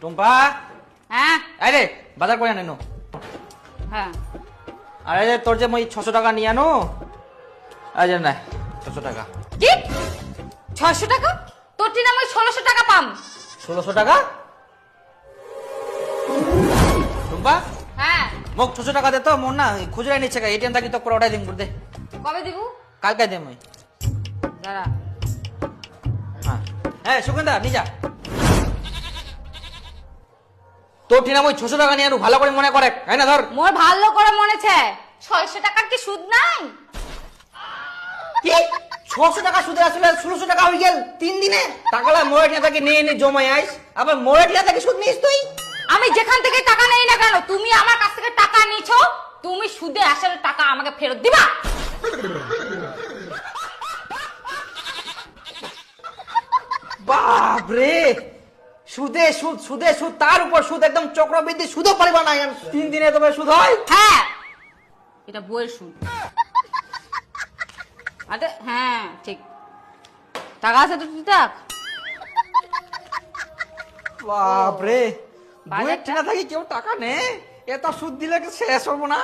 টুম্পা হ্যাঁ আরে বাজার করে আনো। হ্যাঁ আরে তোর যে মই 600 টাকা নিয়ে আনো। আজ না 600 টাকা। কি 600 টাকা? তোর টিনা মই 1600 টাকা পাম। 1600 টাকা? টুম্পা হ্যাঁ মোক 600 টাকা দে তো, মোর না খুচরা নিচ্ছে এটিএম থাকি তো করে ওটাই দিম দে। কবে দিব? কালকে দে মই। দাঁড়া। হ্যাঁ হ্যাঁ সুগন্ধা নি যা। তোর ঠিনা মই 600 টাকা নিয়ে আনো, ভালো করে মনে করে তাই না? ধর মোর ভালো করে মনেছে 600 টাকার কি সুদ নাই? কি 600 টাকা সুদে আসলে 1600 টাকা হয়ে গেল 3 দিনে। টাকালা মোরে ঠিনা থাকি নিয়ে নি জমাই আইস, আবার মোরে ঠিনা থাকি সুদ নিস তুই। আমি যেখান থেকে টাকা নেই না কেন, তুমি আমার কাছ থেকে টাকা নিছো, তুমি সুদে আসলে টাকা আমাকে ফেরত দিবা। বাপ রে, সুদে সুদ সুদে সুদ, তার উপর সুদ, একদম চক্রবৃদ্ধি সুদও পারিবা না। 3 দিনে তবে সুদ হয়? হ্যাঁ এটা বইয়ের সুদ। আরে হ্যাঁ ঠিক, টাকা আছে তো তুই থাক। বাপ রে, বাজারটা- বইয়ের ঠিনা থাকি কেউ টাকা নে, এত সুদ দিলে শেষ হবো না।